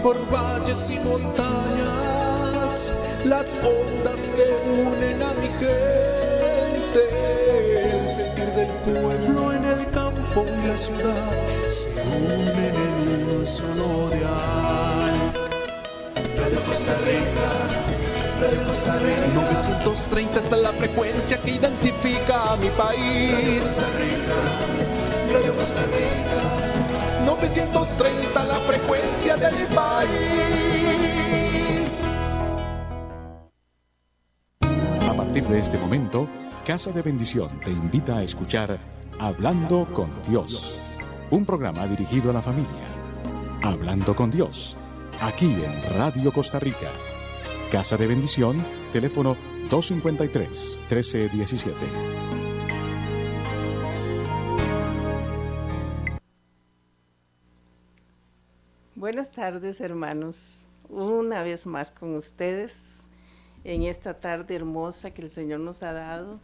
por valles y montañas, las ondas que unen a mi gente, el sentir del pueblo en el campo y la ciudad se unen en un solo dial. Radio Costa Rica, Radio Costa Rica. 930 está la frecuencia que identifica a mi país. Radio Costa Rica, 930 la frecuencia de mi país. A partir de este momento, Casa de Bendición te invita a escuchar Hablando con Dios, un programa dirigido a la familia. Hablando con Dios, aquí en Radio Costa Rica. Casa de Bendición, teléfono 253-1317. Buenas tardes, hermanos. Una vez más con ustedes en esta tarde hermosa que el Señor nos ha dado.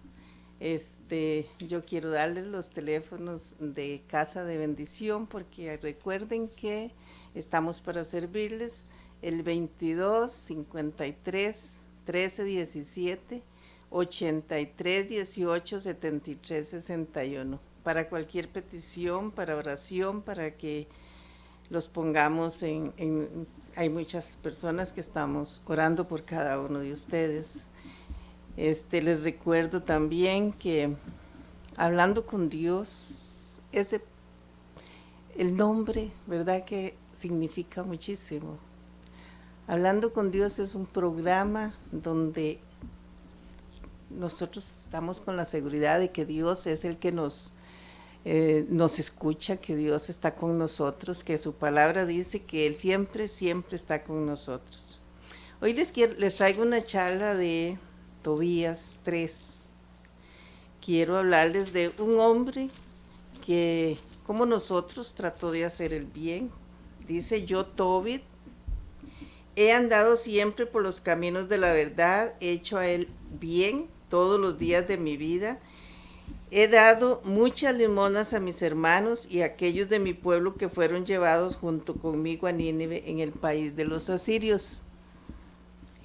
Yo quiero darles los teléfonos de Casa de Bendición porque recuerden que estamos para servirles. El 22 53 13 17 83 18 73 61 para cualquier petición, para oración, para que los pongamos hay muchas personas que estamos orando por cada uno de ustedes. Les recuerdo también que hablando con Dios, el nombre, ¿verdad?, que significa muchísimo. Hablando con Dios es un programa donde nosotros estamos con la seguridad de que Dios es el que nos escucha, que Dios está con nosotros, que su palabra dice que Él siempre, siempre está con nosotros. Hoy les traigo una charla de Tobías 3. Quiero hablarles de un hombre que, como nosotros, trató de hacer el bien. Dice: yo, Tobit, he andado siempre por los caminos de la verdad, he hecho a él bien todos los días de mi vida. He dado muchas limonas a mis hermanos y a aquellos de mi pueblo que fueron llevados junto conmigo a Nínive en el país de los asirios.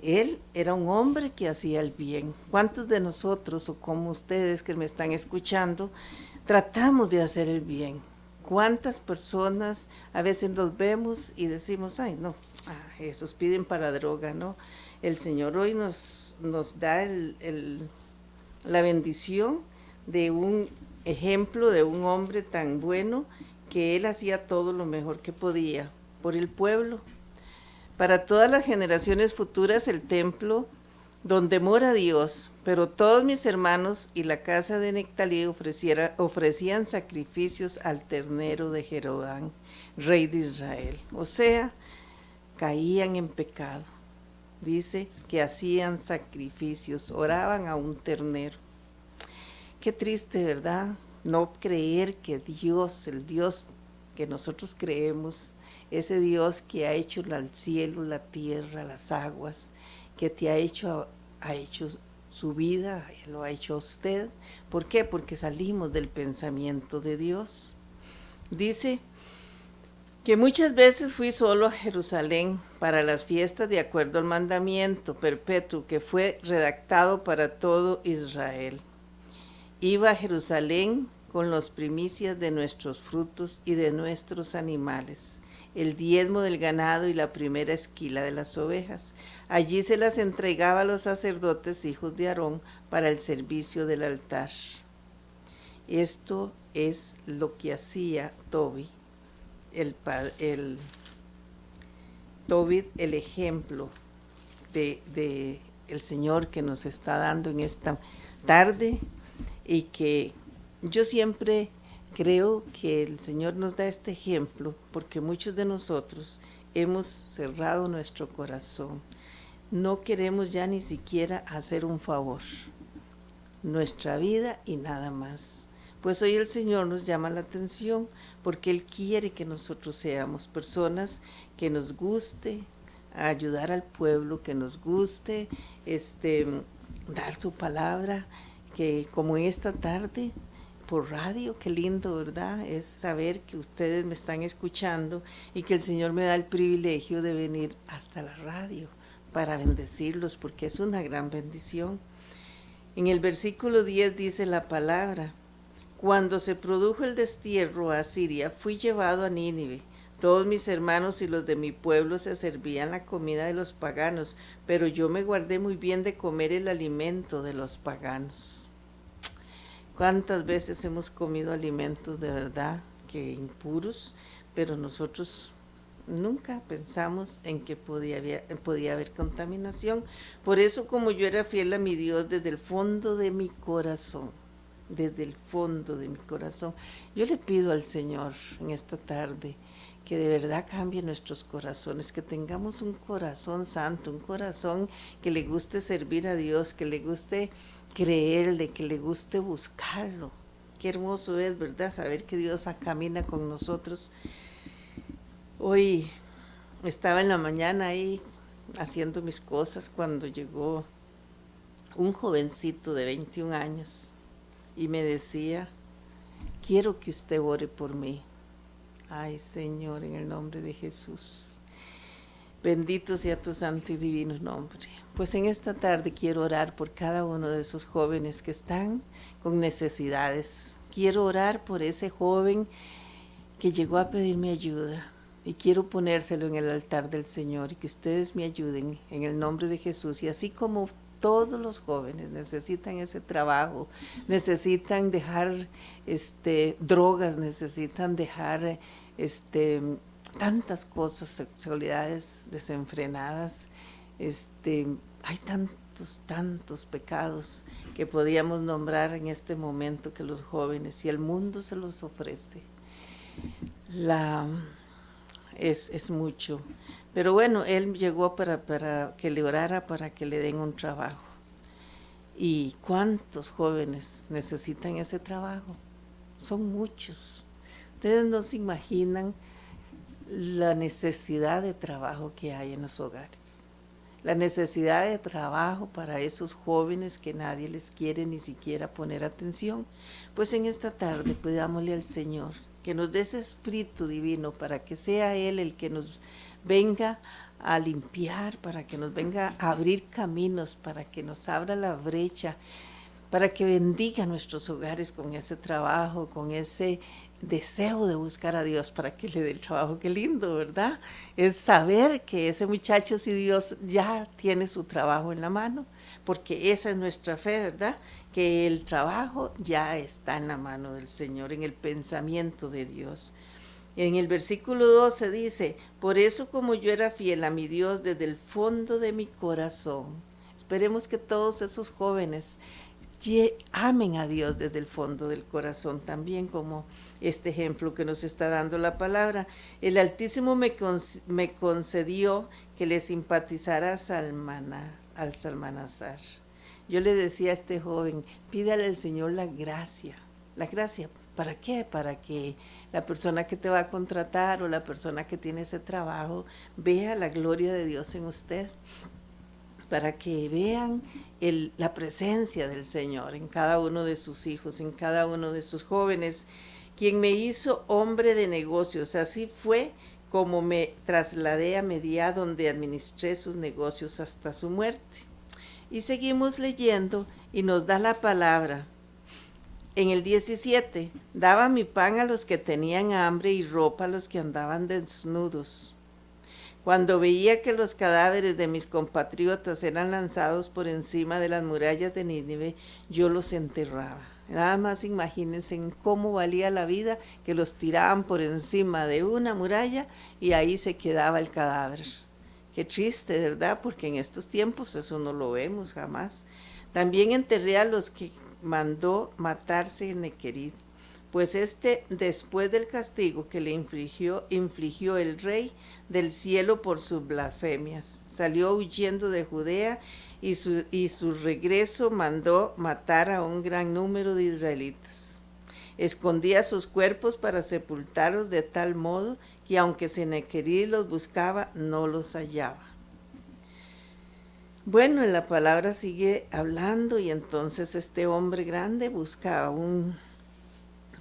Él era un hombre que hacía el bien. ¿Cuántos de nosotros, o como ustedes que me están escuchando, tratamos de hacer el bien? ¿Cuántas personas a veces nos vemos y decimos: ay, no, esos piden para droga, ¿no? El Señor hoy nos da la bendición de un ejemplo de un hombre tan bueno que él hacía todo lo mejor que podía por el pueblo. Para todas las generaciones futuras el templo donde mora Dios, pero todos mis hermanos y la casa de Nectalí ofrecían sacrificios al ternero de Jeroboam, rey de Israel. O sea, caían en pecado. Dice que hacían sacrificios, oraban a un ternero. Qué triste, ¿verdad? No creer que Dios, el Dios que nosotros creemos, ese Dios que ha hecho el cielo, la tierra, las aguas, que te ha hecho su vida, lo ha hecho a usted. ¿Por qué? Porque salimos del pensamiento de Dios. Dice que muchas veces fui solo a Jerusalén para las fiestas de acuerdo al mandamiento perpetuo que fue redactado para todo Israel. Iba a Jerusalén con las primicias de nuestros frutos y de nuestros animales, el diezmo del ganado y la primera esquila de las ovejas. Allí se las entregaba a los sacerdotes hijos de Aarón para el servicio del altar. Esto es lo que hacía Tobit, el ejemplo de el Señor que nos está dando en esta tarde, y que yo siempre creo que el Señor nos da este ejemplo porque muchos de nosotros hemos cerrado nuestro corazón. No queremos ya ni siquiera hacer un favor, nuestra vida y nada más. Pues hoy el Señor nos llama la atención porque Él quiere que nosotros seamos personas que nos guste ayudar al pueblo, que nos guste dar su palabra, que como esta tarde por radio, qué lindo, ¿verdad? Es saber que ustedes me están escuchando y que el Señor me da el privilegio de venir hasta la radio para bendecirlos, porque es una gran bendición. En el versículo 10 dice la palabra: cuando se produjo el destierro a Asiria, fui llevado a Nínive. Todos mis hermanos y los de mi pueblo se servían la comida de los paganos, pero yo me guardé muy bien de comer el alimento de los paganos. ¿Cuántas veces hemos comido alimentos de verdad que impuros, pero nosotros nunca pensamos en que podía haber contaminación? Por eso, como yo era fiel a mi Dios desde el fondo de mi corazón, yo le pido al Señor en esta tarde que de verdad cambie nuestros corazones, que tengamos un corazón santo, un corazón que le guste servir a Dios, que le guste creerle, que le guste buscarlo. Qué hermoso es, ¿verdad? Saber que Dios camina con nosotros. Hoy estaba en la mañana ahí haciendo mis cosas cuando llegó un jovencito de 21 años y me decía: quiero que usted ore por mí. Ay, Señor, en el nombre de Jesús. Bendito sea tu santo y divino nombre. Pues en esta tarde quiero orar por cada uno de esos jóvenes que están con necesidades. Quiero orar por ese joven que llegó a pedirme ayuda y quiero ponérselo en el altar del Señor y que ustedes me ayuden en el nombre de Jesús. Y así como todos los jóvenes necesitan ese trabajo, necesitan dejar drogas, necesitan dejar tantas cosas, sexualidades desenfrenadas, hay tantos pecados que podíamos nombrar en este momento que los jóvenes y el mundo se los ofrece. Es mucho. Pero bueno, él llegó para que le orara, para que le den un trabajo. ¿Y cuántos jóvenes necesitan ese trabajo? Son muchos. Ustedes no se imaginan la necesidad de trabajo que hay en los hogares. La necesidad de trabajo para esos jóvenes que nadie les quiere ni siquiera poner atención. Pues en esta tarde pidámosle al Señor que nos dé ese Espíritu Divino para que sea Él el que nos venga a limpiar, para que nos venga a abrir caminos, para que nos abra la brecha, para que bendiga nuestros hogares con ese trabajo, con ese deseo de buscar a Dios para que le dé el trabajo. Qué lindo, ¿verdad? Es saber que ese muchacho, si Dios ya tiene su trabajo en la mano, porque esa es nuestra fe, ¿verdad? Que el trabajo ya está en la mano del Señor, en el pensamiento de Dios. En el versículo 12 dice: por eso, como yo era fiel a mi Dios desde el fondo de mi corazón. Esperemos que todos esos jóvenes amen a Dios desde el fondo del corazón, también como este ejemplo que nos está dando la palabra. El Altísimo me concedió que le simpatizara al Salmanasar. Yo le decía a este joven: pídale al Señor la gracia. ¿La gracia para qué? Para que la persona que te va a contratar o la persona que tiene ese trabajo vea la gloria de Dios en usted, para que vean la presencia del Señor en cada uno de sus hijos, en cada uno de sus jóvenes, quien me hizo hombre de negocios. Así fue como me trasladé a Media, donde administré sus negocios hasta su muerte. Y seguimos leyendo y nos da la palabra. En el 17, daba mi pan a los que tenían hambre y ropa a los que andaban desnudos. Cuando veía que los cadáveres de mis compatriotas eran lanzados por encima de las murallas de Nínive, yo los enterraba. Nada más imagínense en cómo valía la vida, que los tiraban por encima de una muralla y ahí se quedaba el cadáver. Qué triste, ¿verdad? Porque en estos tiempos eso no lo vemos jamás. También enterré a los que mandó matar Sennacherib, pues después del castigo que le infligió el rey del cielo por sus blasfemias, salió huyendo de Judea y su regreso mandó matar a un gran número de israelitas. Escondía sus cuerpos para sepultarlos de tal modo que aunque Sennacherib los buscaba, no los hallaba. Bueno, la palabra sigue hablando y entonces este hombre grande busca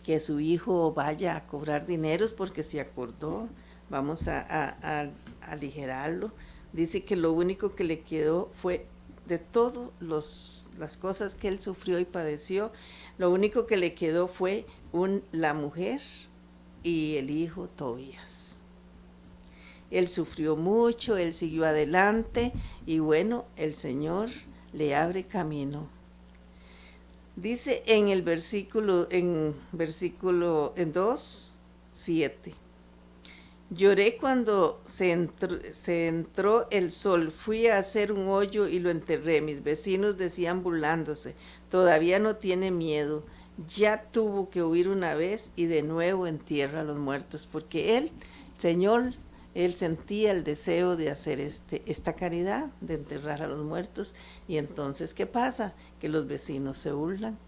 que su hijo vaya a cobrar dineros porque se acordó, vamos a aligerarlo. Dice que lo único que le quedó fue de todas las cosas que él sufrió y padeció, lo único que le quedó fue la mujer y el hijo Tobías. Él sufrió mucho, él siguió adelante y bueno, el Señor le abre camino. Dice en el versículo 2:7. Lloré cuando se entró el sol, fui a hacer un hoyo y lo enterré. Mis vecinos decían burlándose, todavía no tiene miedo, ya tuvo que huir una vez y de nuevo entierra a los muertos, porque él, Señor, él sentía el deseo de hacer esta caridad, de enterrar a los muertos, y entonces, ¿qué pasa? Que los vecinos se burlan.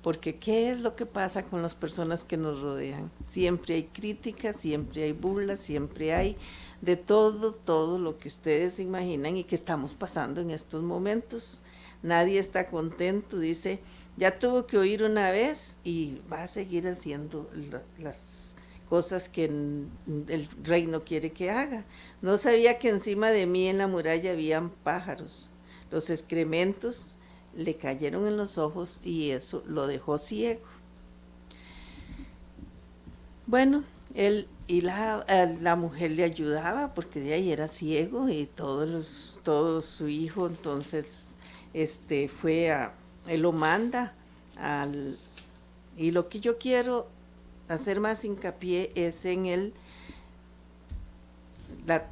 Porque ¿qué es lo que pasa con las personas que nos rodean? Siempre hay críticas, siempre hay burlas, siempre hay de todo lo que ustedes imaginan y que estamos pasando en estos momentos. Nadie está contento, dice, ya tuvo que oír una vez y va a seguir haciendo las cosas que el rey no quiere que haga. No sabía que encima de mí en la muralla habían pájaros. Los excrementos le cayeron en los ojos y eso lo dejó ciego. Bueno, él y la mujer le ayudaba porque de ahí era ciego y todo su hijo, entonces él lo manda y lo que yo quiero hacer más hincapié es en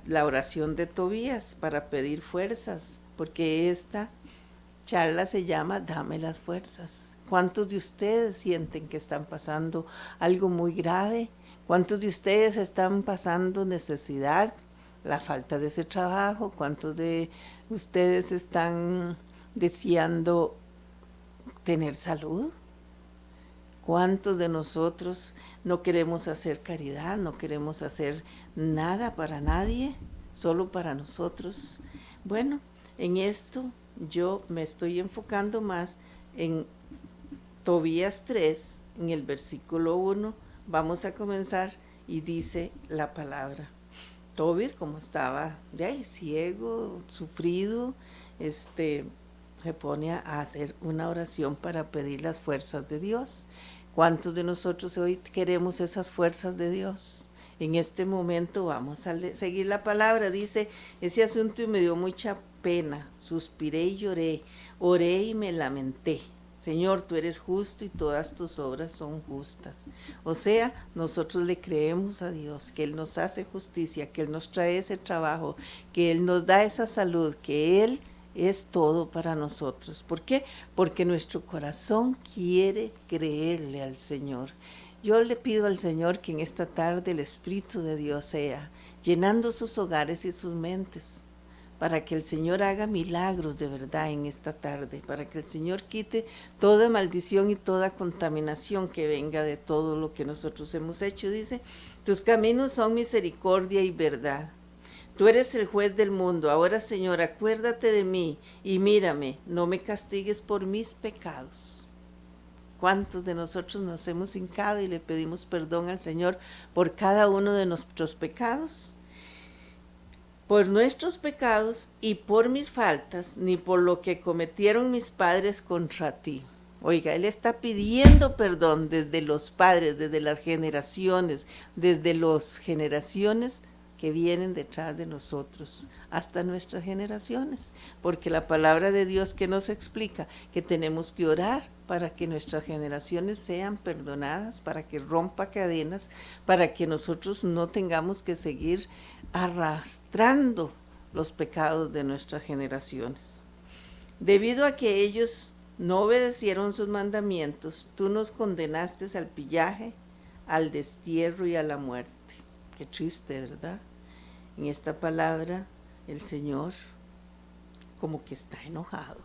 la oración de Tobías para pedir fuerzas, porque esta charla se llama Dame las fuerzas. ¿Cuántos de ustedes sienten que están pasando algo muy grave? ¿Cuántos de ustedes están pasando necesidad, la falta de ese trabajo? ¿Cuántos de ustedes están deseando tener salud? ¿Cuántos de nosotros no queremos hacer caridad, no queremos hacer nada para nadie, solo para nosotros? Bueno, en esto yo me estoy enfocando más en Tobías 3, en el versículo 1. Vamos a comenzar y dice la palabra. Tobías, como estaba de ahí, ciego, sufrido, se pone a hacer una oración para pedir las fuerzas de Dios. ¿Cuántos de nosotros hoy queremos esas fuerzas de Dios? En este momento vamos a seguir la palabra. Dice, ese asunto me dio mucha pena, suspiré y lloré, oré y me lamenté. Señor, tú eres justo y todas tus obras son justas. O sea, nosotros le creemos a Dios, que Él nos hace justicia, que Él nos trae ese trabajo, que Él nos da esa salud, que Él es todo para nosotros. ¿Por qué? Porque nuestro corazón quiere creerle al Señor. Yo le pido al Señor que en esta tarde el Espíritu de Dios sea llenando sus hogares y sus mentes, para que el Señor haga milagros de verdad en esta tarde, para que el Señor quite toda maldición y toda contaminación que venga de todo lo que nosotros hemos hecho. Dice, tus caminos son misericordia y verdad. Tú eres el juez del mundo. Ahora, Señor, acuérdate de mí y mírame, no me castigues por mis pecados. ¿Cuántos de nosotros nos hemos hincado y le pedimos perdón al Señor por cada uno de nuestros pecados? Por nuestros pecados y por mis faltas, ni por lo que cometieron mis padres contra ti. Oiga, Él está pidiendo perdón desde los padres, desde las generaciones que vienen detrás de nosotros, hasta nuestras generaciones, porque la palabra de Dios que nos explica que tenemos que orar para que nuestras generaciones sean perdonadas, para que rompa cadenas, para que nosotros no tengamos que seguir arrastrando los pecados de nuestras generaciones. Debido a que ellos no obedecieron sus mandamientos, tú nos condenaste al pillaje, al destierro y a la muerte. Qué triste, ¿verdad? En esta palabra el Señor como que está enojado.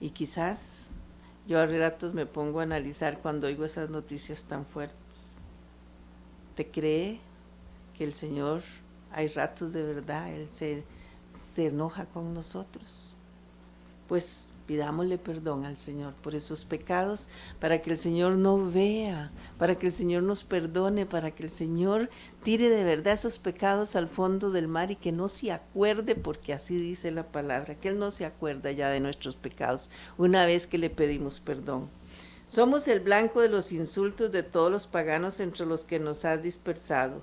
Y quizás yo a ratos me pongo a analizar cuando oigo esas noticias tan fuertes. ¿Te cree que el Señor, hay ratos de verdad, Él se enoja con nosotros? Pues Pidámosle perdón al Señor por esos pecados, para que el Señor no vea, para que el Señor nos perdone, para que el Señor tire de verdad esos pecados al fondo del mar y que no se acuerde, porque así dice la palabra, que Él no se acuerda ya de nuestros pecados una vez que le pedimos perdón. Somos el blanco de los insultos de todos los paganos entre los que nos has dispersado.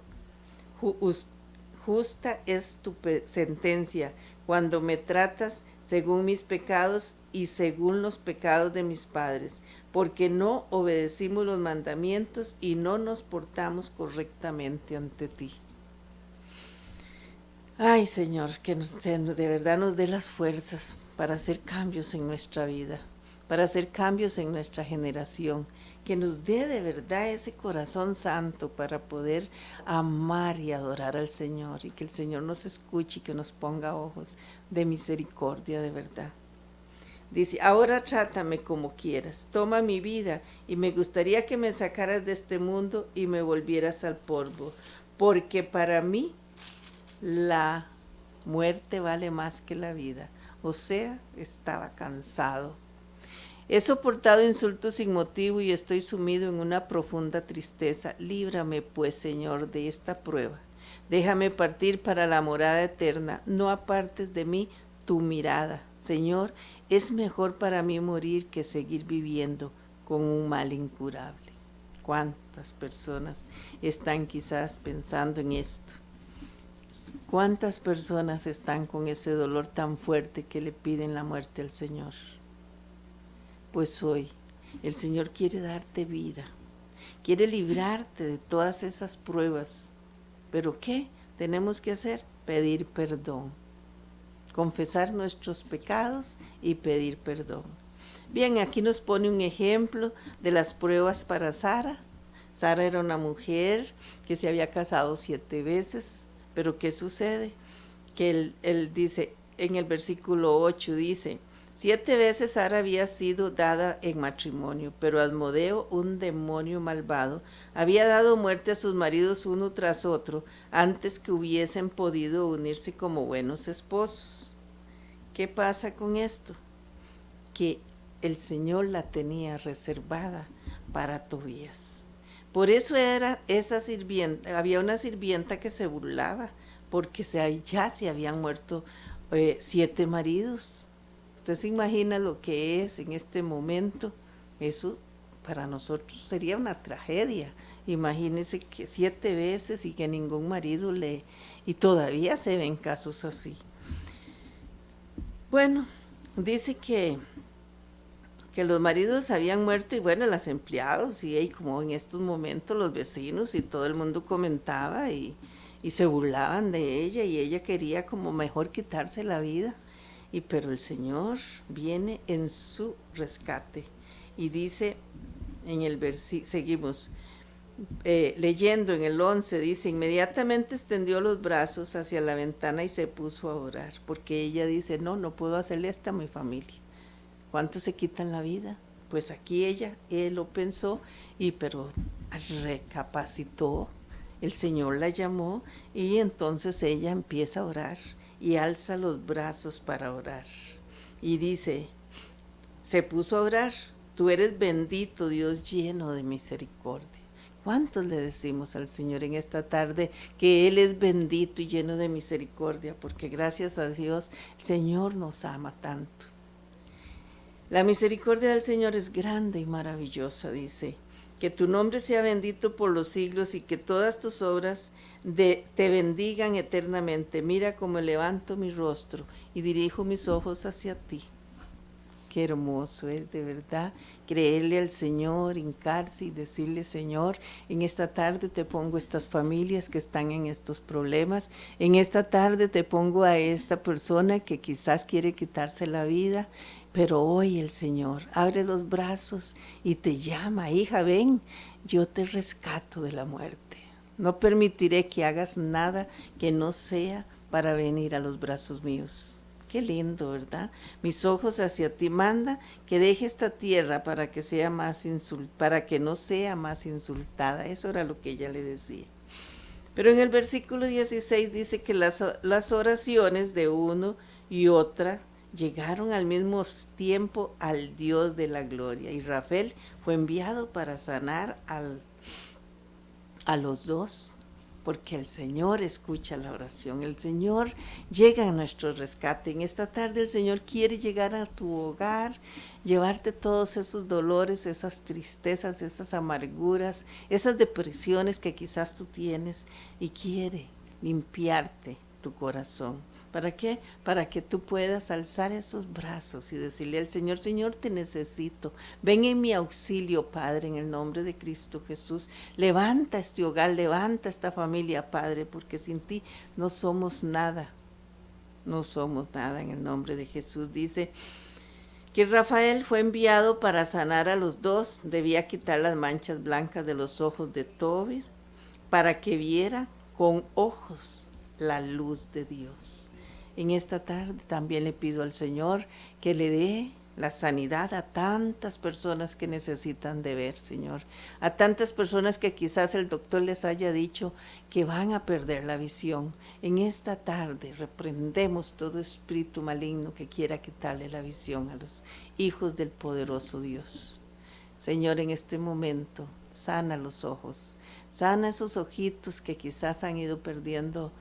Justa es tu sentencia cuando me tratas según mis pecados y según los pecados de mis padres, porque no obedecimos los mandamientos y no nos portamos correctamente ante ti. Ay, Señor, que de verdad nos dé las fuerzas para hacer cambios en nuestra vida, para hacer cambios en nuestra generación, que nos dé de verdad ese corazón santo para poder amar y adorar al Señor, y que el Señor nos escuche y que nos ponga ojos de misericordia de verdad. Dice, ahora trátame como quieras, toma mi vida, y me gustaría que me sacaras de este mundo y me volvieras al polvo, porque para mí la muerte vale más que la vida. O sea, estaba cansado. He soportado insultos sin motivo y estoy sumido en una profunda tristeza. Líbrame, pues, Señor, de esta prueba. Déjame partir para la morada eterna. No apartes de mí tu mirada. Señor, es mejor para mí morir que seguir viviendo con un mal incurable. ¿Cuántas personas están quizás pensando en esto? ¿Cuántas personas están con ese dolor tan fuerte que le piden la muerte al Señor? Pues hoy el Señor quiere darte vida, quiere librarte de todas esas pruebas. ¿Pero qué tenemos que hacer? Pedir perdón, confesar nuestros pecados y pedir perdón. Bien, aquí nos pone un ejemplo de las pruebas para Sara. Sara era una mujer que se había casado 7 veces, pero ¿qué sucede? Que él dice, en el versículo 8 dice, 7 veces Sara había sido dada en matrimonio, pero Asmodeo, un demonio malvado, había dado muerte a sus maridos uno tras otro antes que hubiesen podido unirse como buenos esposos. ¿Qué pasa con esto? Que el Señor la tenía reservada para Tobías. Por eso era esa sirvienta, había una sirvienta que se burlaba, porque ya se habían muerto 7 maridos. Usted se imagina lo que es en este momento. Eso para nosotros sería una tragedia. Imagínese que 7 veces y que ningún marido y todavía se ven casos así. Bueno, dice que los maridos habían muerto y bueno, los empleados y como en estos momentos los vecinos y todo el mundo comentaba y se burlaban de ella y ella quería como mejor quitarse la vida. Pero el Señor viene en su rescate y dice en el versículo, seguimos leyendo en el 11, dice, inmediatamente extendió los brazos hacia la ventana y se puso a orar, porque ella dice, no puedo hacerle esto a mi familia. ¿Cuántos se quitan la vida? Pues aquí él lo pensó, pero recapacitó, el Señor la llamó y entonces ella empieza a orar y alza los brazos para orar. Y dice, se puso a orar, tú eres bendito, Dios lleno de misericordia. ¿Cuántos le decimos al Señor en esta tarde que Él es bendito y lleno de misericordia? Porque gracias a Dios el Señor nos ama tanto. La misericordia del Señor es grande y maravillosa, dice. Que tu nombre sea bendito por los siglos y que todas tus obras te bendigan eternamente. Mira cómo levanto mi rostro y dirijo mis ojos hacia ti. Qué hermoso es de verdad creerle al Señor, hincarse y decirle, Señor, en esta tarde te pongo estas familias que están en estos problemas. En esta tarde te pongo a esta persona que quizás quiere quitarse la vida. Pero hoy el Señor abre los brazos y te llama, hija, ven, yo te rescato de la muerte. No permitiré que hagas nada que no sea para venir a los brazos míos. Qué lindo, ¿verdad? Mis ojos hacia ti, manda que deje esta tierra para que no sea más insultada. Eso era lo que ella le decía. Pero en el versículo 16 dice que las oraciones de uno y otra llegaron al mismo tiempo al Dios de la gloria. Y Rafael fue enviado para sanar a los dos, porque el Señor escucha la oración, el Señor llega a nuestro rescate. En esta tarde el Señor quiere llegar a tu hogar, llevarte todos esos dolores, esas tristezas, esas amarguras, esas depresiones que quizás tú tienes, y quiere limpiarte tu corazón. ¿Para qué? Para que tú puedas alzar esos brazos y decirle al Señor: Señor, te necesito. Ven en mi auxilio, Padre, en el nombre de Cristo Jesús. Levanta este hogar, levanta esta familia, Padre, porque sin ti no somos nada. No somos nada, en el nombre de Jesús. Dice que Rafael fue enviado para sanar a los dos. Debía quitar las manchas blancas de los ojos de Tobit para que viera con ojos la luz de Dios. En esta tarde también le pido al Señor que le dé la sanidad a tantas personas que necesitan de ver, Señor. A tantas personas que quizás el doctor les haya dicho que van a perder la visión. En esta tarde reprendemos todo espíritu maligno que quiera quitarle la visión a los hijos del poderoso Dios. Señor, en este momento, sana los ojos. Sana esos ojitos que quizás han ido perdiendo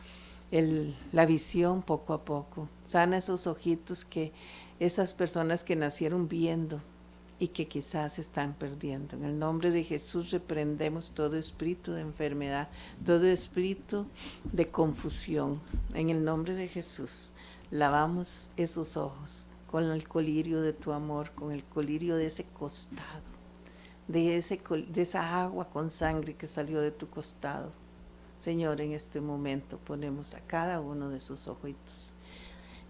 la visión poco a poco. Sana esos ojitos que esas personas que nacieron viendo y que quizás están perdiendo. En el nombre de Jesús reprendemos todo espíritu de enfermedad, todo espíritu de confusión. En el nombre de Jesús lavamos esos ojos con el colirio de tu amor, con el colirio de ese costado, de esa agua con sangre que salió de tu costado. Señor, en este momento ponemos a cada uno de sus ojitos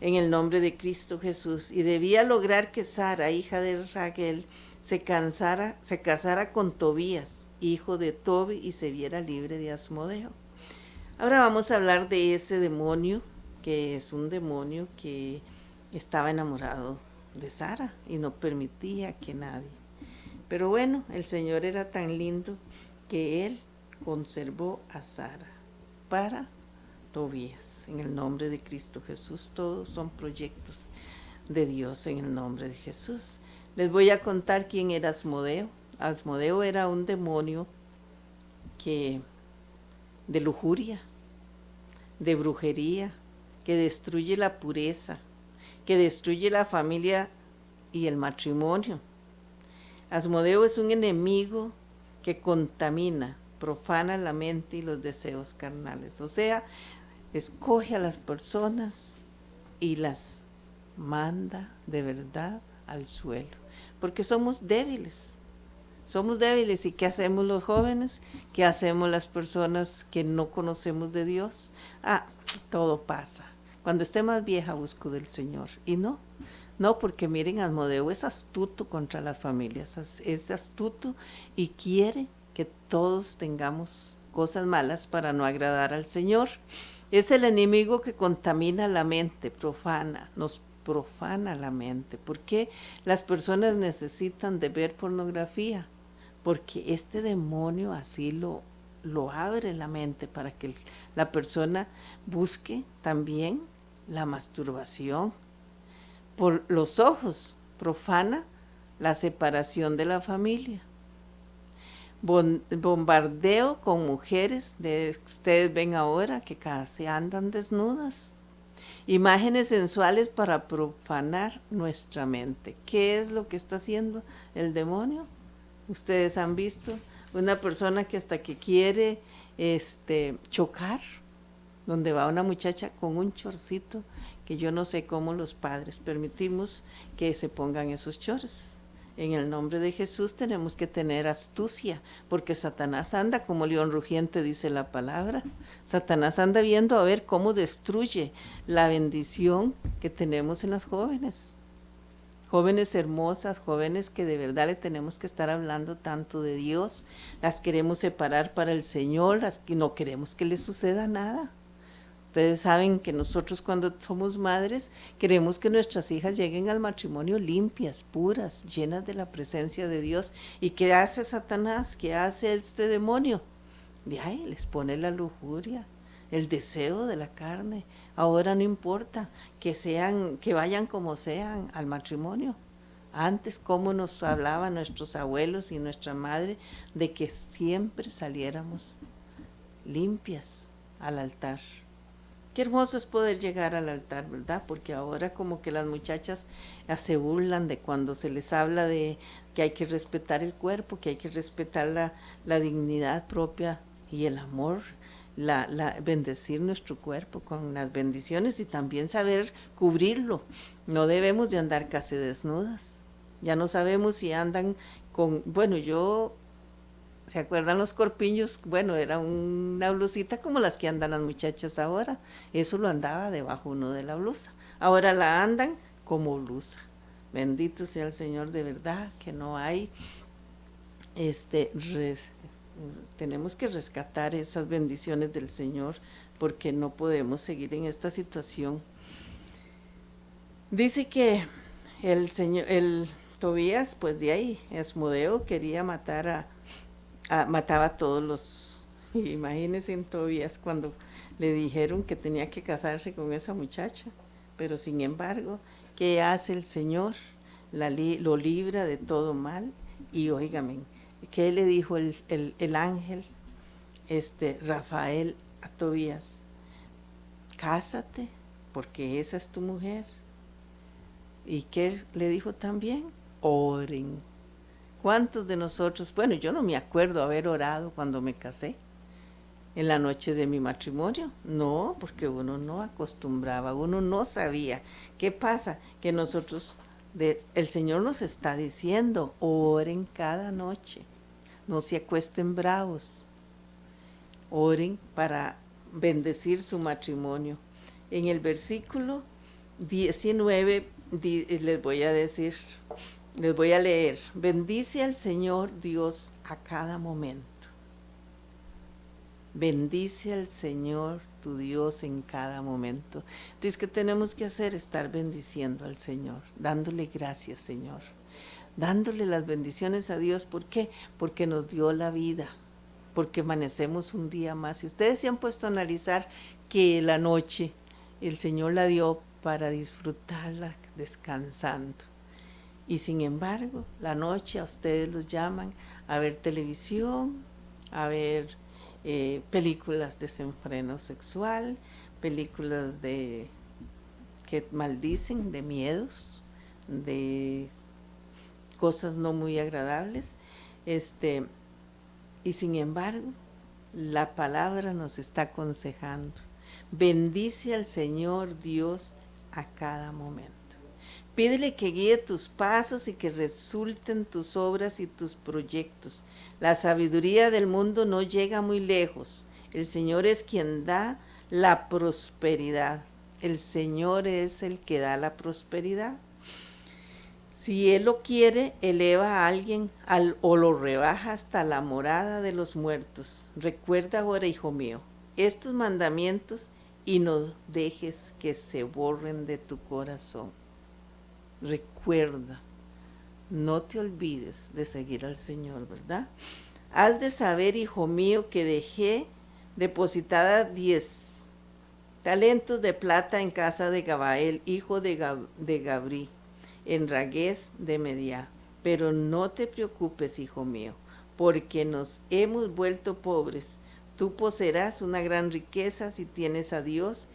en el nombre de Cristo Jesús. Y debía lograr que Sara, hija de Raguel, se casara con Tobías, hijo de Tobi, y se viera libre de Asmodeo. Ahora vamos a hablar de ese demonio, que es un demonio que estaba enamorado de Sara y no permitía que nadie. Pero bueno, el Señor era tan lindo que Él conservó a Sara para Tobías. En el nombre de Cristo Jesús, todos son proyectos de Dios en el nombre de Jesús. Les voy a contar quién era Asmodeo. Asmodeo era un demonio de lujuria, de brujería, que destruye la pureza, que destruye la familia y el matrimonio. Asmodeo es un enemigo que contamina, profana la mente y los deseos carnales. O sea, escoge a las personas y las manda de verdad al suelo, porque somos débiles. Somos débiles. ¿Y qué hacemos los jóvenes? ¿Qué hacemos las personas que no conocemos de Dios? Todo pasa. Cuando esté más vieja busco del Señor. Y no, porque miren, Asmodeo es astuto contra las familias, es astuto y quiere que todos tengamos cosas malas para no agradar al Señor. Es el enemigo que contamina la mente, nos profana la mente. ¿Por qué las personas necesitan de ver pornografía? Porque este demonio así lo abre la mente para que la persona busque también la masturbación. Por los ojos profana la separación de la familia. Bombardeo con mujeres, ustedes ven ahora que casi andan desnudas. Imágenes sensuales para profanar nuestra mente. ¿Qué es lo que está haciendo el demonio? Ustedes han visto una persona que hasta que quiere chocar, donde va una muchacha con un chorcito, que yo no sé cómo los padres permitimos que se pongan esos chores. En el nombre de Jesús tenemos que tener astucia, porque Satanás anda como león rugiente, dice la palabra. Satanás anda viendo a ver cómo destruye la bendición que tenemos en las jóvenes. Jóvenes hermosas, jóvenes que de verdad le tenemos que estar hablando tanto de Dios. Las queremos separar para el Señor, las que no queremos que les suceda nada. Ustedes saben que nosotros cuando somos madres queremos que nuestras hijas lleguen al matrimonio limpias, puras, llenas de la presencia de Dios. ¿Y qué hace Satanás? ¿Qué hace este demonio? Les pone la lujuria, el deseo de la carne. Ahora no importa que vayan como sean al matrimonio. Antes, cómo nos hablaban nuestros abuelos y nuestra madre de que siempre saliéramos limpias al altar. Qué hermoso es poder llegar al altar, ¿verdad? Porque ahora como que las muchachas se burlan de cuando se les habla de que hay que respetar el cuerpo, que hay que respetar la dignidad propia y el amor, bendecir nuestro cuerpo con las bendiciones y también saber cubrirlo. No debemos de andar casi desnudas. Ya no sabemos si andan ¿se acuerdan los corpiños? Bueno, era una blusita como las que andan las muchachas ahora. Eso lo andaba debajo uno de la blusa. Ahora la andan como blusa. Bendito sea el Señor, de verdad que no hay. Tenemos que rescatar esas bendiciones del Señor porque no podemos seguir en esta situación. Dice que el Tobías, pues de ahí, Asmodeo quería mataba a todos los, imagínense en Tobías cuando le dijeron que tenía que casarse con esa muchacha, pero sin embargo, ¿qué hace el Señor? Lo libra de todo mal. Y óigame, ¿qué le dijo el ángel Rafael a Tobías? Cásate, porque esa es tu mujer. ¿Y qué le dijo también? Oren. ¿Cuántos de nosotros? Bueno, yo no me acuerdo haber orado cuando me casé, en la noche de mi matrimonio. No, porque uno no acostumbraba, uno no sabía. ¿Qué pasa? Que nosotros, el Señor nos está diciendo, oren cada noche, no se acuesten bravos, oren para bendecir su matrimonio. En el versículo 19 les voy a leer, bendice al Señor Dios a cada momento. Bendice al Señor tu Dios en cada momento. Entonces, ¿qué tenemos que hacer? Estar bendiciendo al Señor, dándole gracias, Señor, dándole las bendiciones a Dios. ¿Por qué? Porque nos dio la vida, porque amanecemos un día más. Y ustedes se han puesto a analizar que la noche el Señor la dio para disfrutarla descansando. Y sin embargo, la noche a ustedes los llaman a ver televisión, a ver películas de desenfreno sexual, películas que maldicen, de miedos, de cosas no muy agradables. Y sin embargo, la palabra nos está aconsejando. Bendice al Señor Dios a cada momento. Pídele que guíe tus pasos y que resulten tus obras y tus proyectos. La sabiduría del mundo no llega muy lejos. El Señor es quien da la prosperidad. El Señor es el que da la prosperidad. Si Él lo quiere, eleva a alguien o lo rebaja hasta la morada de los muertos. Recuerda ahora, hijo mío, estos mandamientos y no dejes que se borren de tu corazón. Recuerda, no te olvides de seguir al Señor, ¿verdad? Has de saber, hijo mío, que dejé depositada 10 talentos de plata en casa de Gabael, hijo de Gabri, en Ragués de Mediá. Pero no te preocupes, hijo mío, porque nos hemos vuelto pobres. Tú poseerás una gran riqueza si tienes a Dios,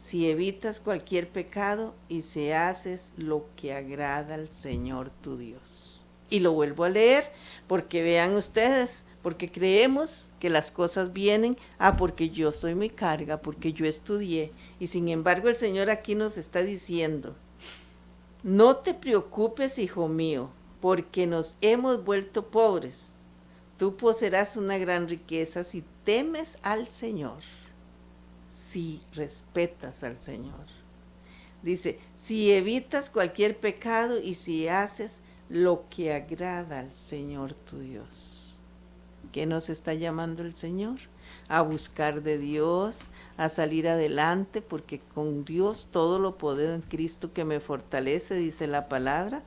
si evitas cualquier pecado y si haces lo que agrada al Señor tu Dios. Y lo vuelvo a leer porque vean ustedes, porque creemos que las cosas vienen, porque yo soy mi carga, porque yo estudié. Y sin embargo el Señor aquí nos está diciendo, no te preocupes, hijo mío, porque nos hemos vuelto pobres. Tú poseerás una gran riqueza si temes al Señor, si respetas al Señor. Dice, si evitas cualquier pecado y si haces lo que agrada al Señor tu Dios. ¿Qué nos está llamando el Señor? A buscar de Dios, a salir adelante, porque con Dios todo lo puedo en Cristo que me fortalece, dice la palabra.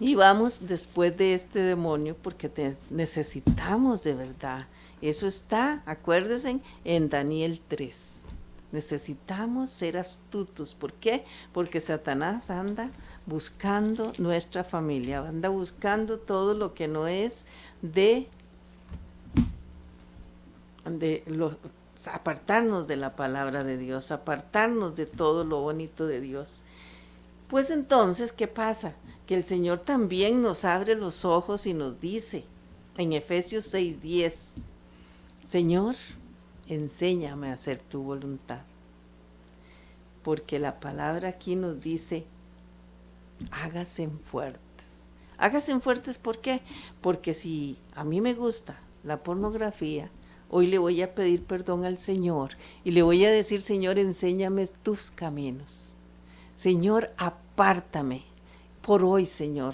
Y vamos después de este demonio porque necesitamos de verdad. Eso está, acuérdense, en Daniel 3. Necesitamos ser astutos. ¿Por qué? Porque Satanás anda buscando nuestra familia, anda buscando todo lo que no es apartarnos de la palabra de Dios, apartarnos de todo lo bonito de Dios. Pues entonces, ¿qué pasa? Que el Señor también nos abre los ojos y nos dice en Efesios 6:10, Señor, enséñame a hacer tu voluntad. Porque la palabra aquí nos dice, hágase fuertes. Hágase fuertes, ¿por qué? Porque si a mí me gusta la pornografía, hoy le voy a pedir perdón al Señor y le voy a decir, Señor, enséñame tus caminos. Señor, apártame por hoy, Señor,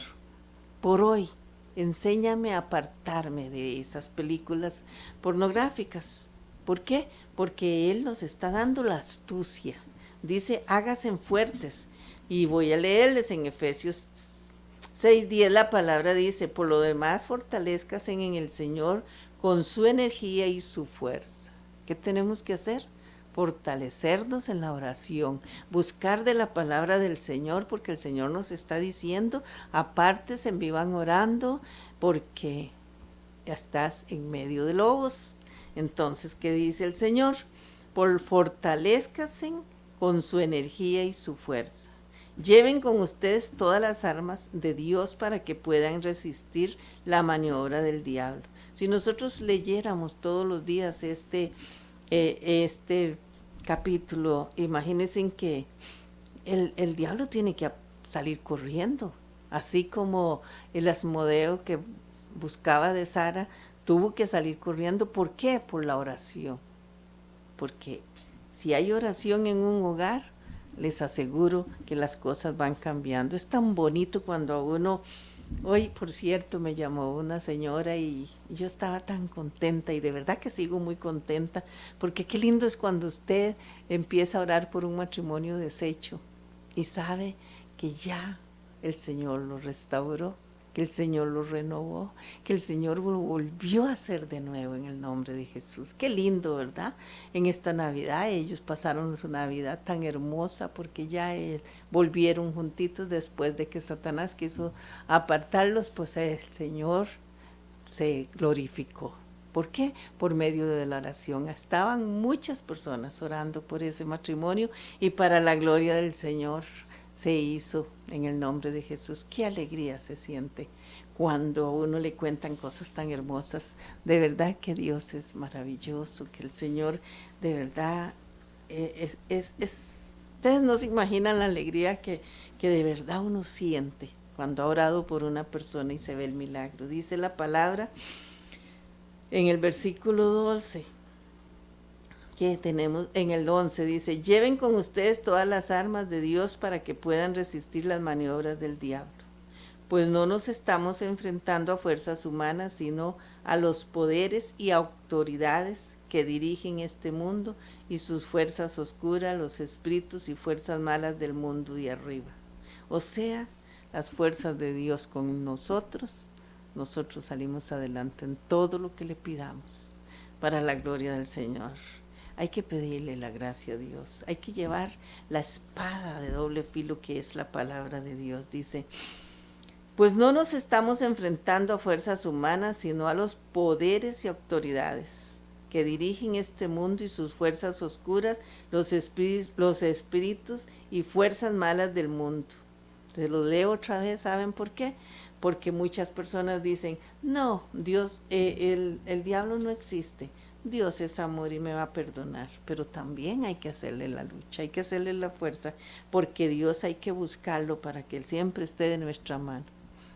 por hoy. Enséñame a apartarme de esas películas pornográficas. ¿Por qué? Porque Él nos está dando la astucia. Dice, háganse fuertes. Y voy a leerles en Efesios 6:10, la palabra dice, por lo demás fortalezcanse en el Señor con su energía y su fuerza. ¿Qué tenemos que hacer? Fortalecernos en la oración, buscar de la palabra del Señor, porque el Señor nos está diciendo, apártense, vivan orando, porque estás en medio de lobos. Entonces, ¿qué dice el Señor? Fortalezcanse con su energía y su fuerza. Lleven con ustedes todas las armas de Dios para que puedan resistir la maniobra del diablo. Si nosotros leyéramos todos los días este capítulo, imagínense que el diablo tiene que salir corriendo, así como el Asmodeo que buscaba de Sara tuvo que salir corriendo. ¿Por qué? Por la oración. Porque si hay oración en un hogar, les aseguro que las cosas van cambiando. Es tan bonito cuando a uno... Hoy, por cierto, me llamó una señora y yo estaba tan contenta, y de verdad que sigo muy contenta, porque qué lindo es cuando usted empieza a orar por un matrimonio deshecho y sabe que ya el Señor lo restauró, que el Señor lo renovó, que el Señor lo volvió a hacer de nuevo en el nombre de Jesús. Qué lindo, ¿verdad? En esta Navidad ellos pasaron su Navidad tan hermosa porque ya volvieron juntitos después de que Satanás quiso apartarlos, pues el Señor se glorificó. ¿Por qué? Por medio de la oración. Estaban muchas personas orando por ese matrimonio y para la gloria del Señor se hizo en el nombre de Jesús. Qué alegría se siente cuando a uno le cuentan cosas tan hermosas. De verdad que Dios es maravilloso, que el Señor de verdad ustedes no se imaginan la alegría que de verdad uno siente cuando ha orado por una persona y se ve el milagro. Dice la palabra en el versículo 12, que tenemos en el 11, dice, lleven con ustedes todas las armas de Dios para que puedan resistir las maniobras del diablo. Pues no nos estamos enfrentando a fuerzas humanas, sino a los poderes y autoridades que dirigen este mundo y sus fuerzas oscuras, los espíritus y fuerzas malas del mundo de arriba. O sea, las fuerzas de Dios con nosotros salimos adelante en todo lo que le pidamos, para la gloria del Señor. Hay que pedirle la gracia a Dios, hay que llevar la espada de doble filo que es la palabra de Dios. Dice, pues no nos estamos enfrentando a fuerzas humanas, sino a los poderes y autoridades que dirigen este mundo y sus fuerzas oscuras, los espíritus y fuerzas malas del mundo. Se lo leo otra vez, ¿saben por qué? Porque muchas personas dicen, no, Dios, el diablo no existe. Dios es amor y me va a perdonar, pero también hay que hacerle la lucha, hay que hacerle la fuerza, porque Dios hay que buscarlo para que Él siempre esté de nuestra mano.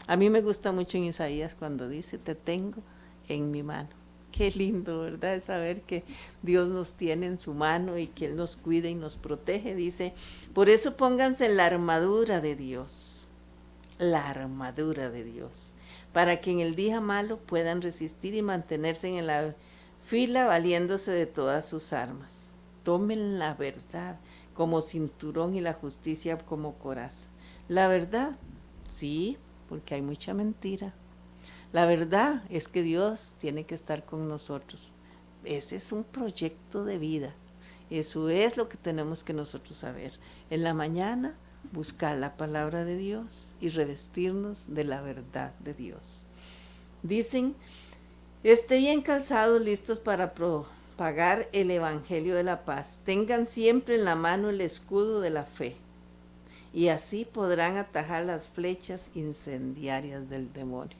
A mí me gusta mucho en Isaías cuando dice, te tengo en mi mano. Qué lindo, ¿verdad? Es saber que Dios nos tiene en su mano y que Él nos cuida y nos protege. Dice, por eso pónganse la armadura de Dios, para que en el día malo puedan resistir y mantenerse en la fila valiéndose de todas sus armas. Tomen la verdad como cinturón y la justicia como coraza. La verdad, sí, porque hay mucha mentira. La verdad es que Dios tiene que estar con nosotros. Ese es un proyecto de vida. Eso es lo que tenemos que nosotros saber. En la mañana, buscar la palabra de Dios y revestirnos de la verdad de Dios. Dicen, bien calzados, listos para propagar el evangelio de la paz. Tengan siempre en la mano el escudo de la fe. Y así podrán atajar las flechas incendiarias del demonio.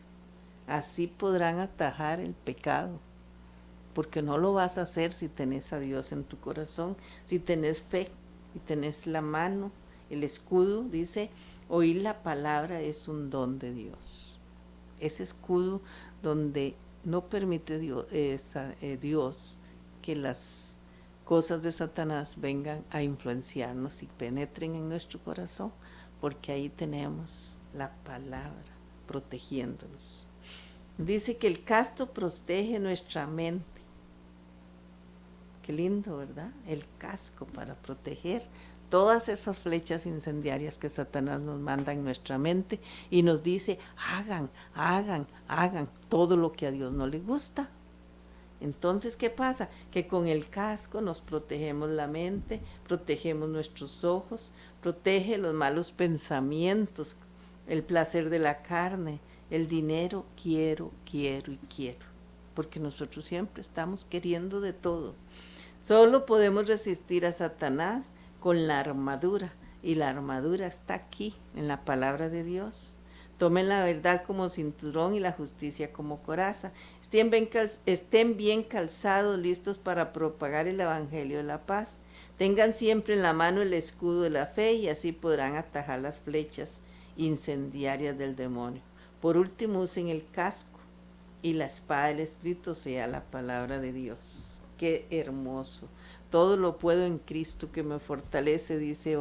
Así podrán atajar el pecado. Porque no lo vas a hacer si tenés a Dios en tu corazón, si tenés fe y tenés la mano, el escudo. Dice, oír la palabra es un don de Dios. Ese escudo donde no permite Dios que las cosas de Satanás vengan a influenciarnos y penetren en nuestro corazón, porque ahí tenemos la palabra protegiéndonos. Dice que el casco protege nuestra mente. Qué lindo, ¿verdad? El casco para proteger todas esas flechas incendiarias que Satanás nos manda en nuestra mente y nos dice, hagan todo lo que a Dios no le gusta. Entonces, ¿qué pasa? Que con el casco nos protegemos la mente, protegemos nuestros ojos, protege los malos pensamientos, el placer de la carne, el dinero, quiero, porque nosotros siempre estamos queriendo de todo. Solo podemos resistir a Satanás con la armadura, y la armadura está aquí, en la palabra de Dios. Tomen la verdad como cinturón y la justicia como coraza. Estén bien calzados, listos para propagar el evangelio de la paz. Tengan siempre en la mano el escudo de la fe y así podrán atajar las flechas incendiarias del demonio. Por último, usen el casco y la espada del Espíritu, sea la palabra de Dios. Qué hermoso. Todo lo puedo en Cristo que me fortalece, dice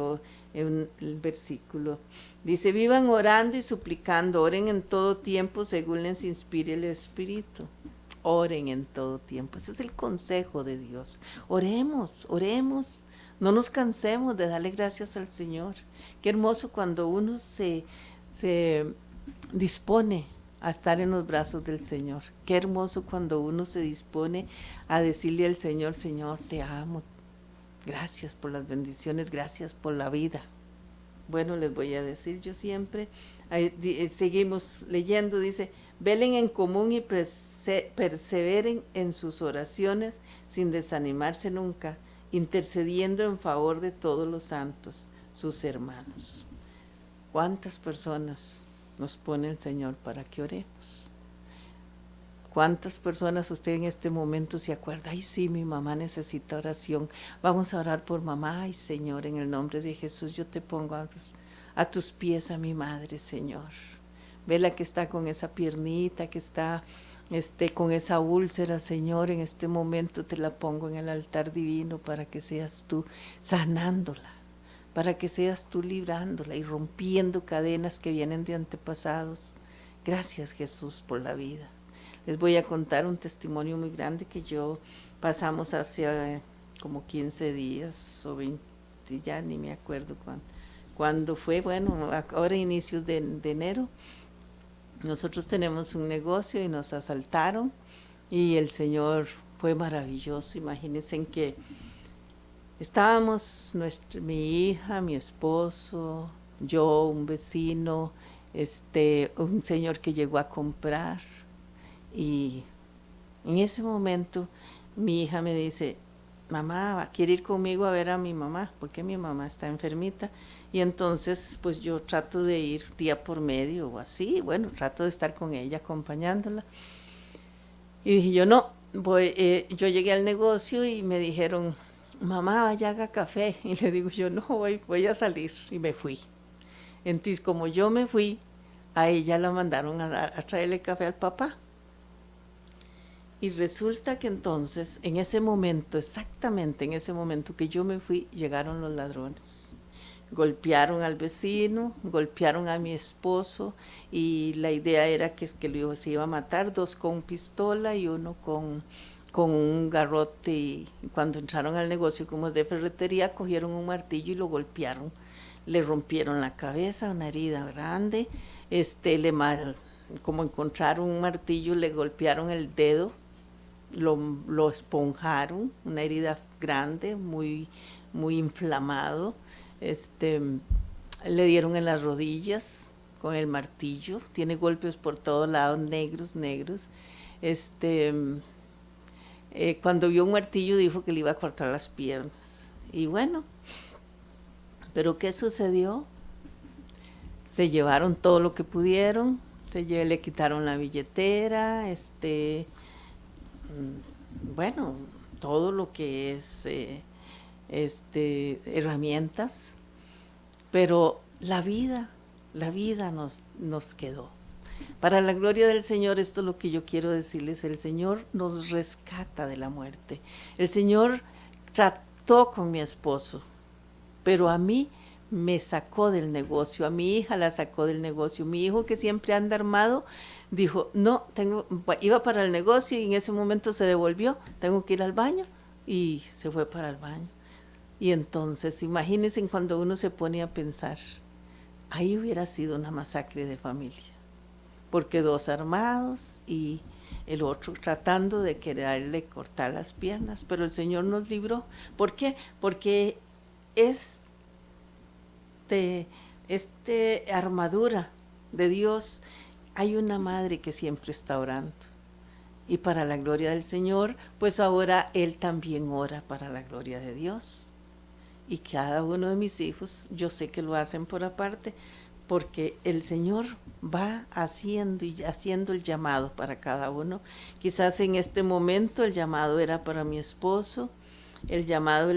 en el versículo. Dice, vivan orando y suplicando, oren en todo tiempo según les inspire el Espíritu. Oren en todo tiempo. Ese es el consejo de Dios. Oremos. No nos cansemos de darle gracias al Señor. Qué hermoso cuando uno se dispone a estar en los brazos del Señor. Qué hermoso cuando uno se dispone a decirle al Señor, Señor, te amo. Gracias por las bendiciones, gracias por la vida. Bueno, les voy a decir yo siempre, seguimos leyendo, dice, velen en común y perseveren en sus oraciones sin desanimarse nunca, intercediendo en favor de todos los santos, sus hermanos. ¿Cuántas personas nos pone el Señor para que oremos? ¿Cuántas personas usted en este momento se acuerda? Ay, sí, mi mamá necesita oración. Vamos a orar por mamá. Ay, Señor, en el nombre de Jesús, yo te pongo a tus pies a mi madre, Señor. Vela que está con esa piernita, que está con esa úlcera, Señor. En este momento te la pongo en el altar divino para que seas tú sanándola, para que seas tú librándola y rompiendo cadenas que vienen de antepasados. Gracias, Jesús, por la vida. Les voy a contar un testimonio muy grande que yo pasamos hace como 15 días o 20, ya ni me acuerdo cuándo fue. Bueno, ahora inicios de enero. Nosotros tenemos un negocio y nos asaltaron y el Señor fue maravilloso. Imagínense en que estábamos mi hija, mi esposo, yo, un vecino, un señor que llegó a comprar. Y en ese momento mi hija me dice, mamá, ¿quiere ir conmigo a ver a mi mamá? Porque mi mamá está enfermita. Y entonces pues yo trato de ir día por medio o así, bueno, trato de estar con ella acompañándola. Y dije yo, no, yo llegué al negocio y me dijeron, mamá, vaya, haga café. Y le digo yo, no, voy a salir. Y me fui. Entonces como yo me fui, a ella la mandaron a traerle café al papá. Y resulta que entonces, en ese momento, exactamente en ese momento que yo me fui, llegaron los ladrones. Golpearon al vecino, golpearon a mi esposo y la idea era que se iba a matar, 2 con pistola y 1 con un garrote. Y cuando entraron al negocio como de ferretería, cogieron un martillo y lo golpearon. le rompieron la cabeza, una herida grande, como encontraron un martillo, le golpearon el dedo, lo esponjaron, una herida grande, muy, muy inflamado, le dieron en las rodillas con el martillo, tiene golpes por todos lados, negros, negros. Cuando vio un martillo dijo que le iba a cortar las piernas. Y bueno, pero ¿qué sucedió? Se llevaron todo lo que pudieron, le quitaron la billetera, bueno, todo lo que es herramientas, pero la vida nos quedó. Para la gloria del Señor, esto es lo que yo quiero decirles, el Señor nos rescata de la muerte. El Señor trató con mi esposo, pero a mí me sacó del negocio, a mi hija la sacó del negocio. Mi hijo, que siempre anda armado, dijo, no, iba para el negocio y en ese momento se devolvió, tengo que ir al baño, y se fue para el baño. Y entonces, imagínense cuando uno se pone a pensar, ahí hubiera sido una masacre de familia, porque dos armados y el otro tratando de quererle cortar las piernas, pero el Señor nos libró. ¿Por qué? Porque armadura de Dios, hay una madre que siempre está orando. Y para la gloria del Señor, pues ahora Él también ora para la gloria de Dios. Y cada uno de mis hijos, yo sé que lo hacen por aparte, porque el Señor va haciendo el llamado para cada uno. Quizás en este momento el llamado era para mi esposo, el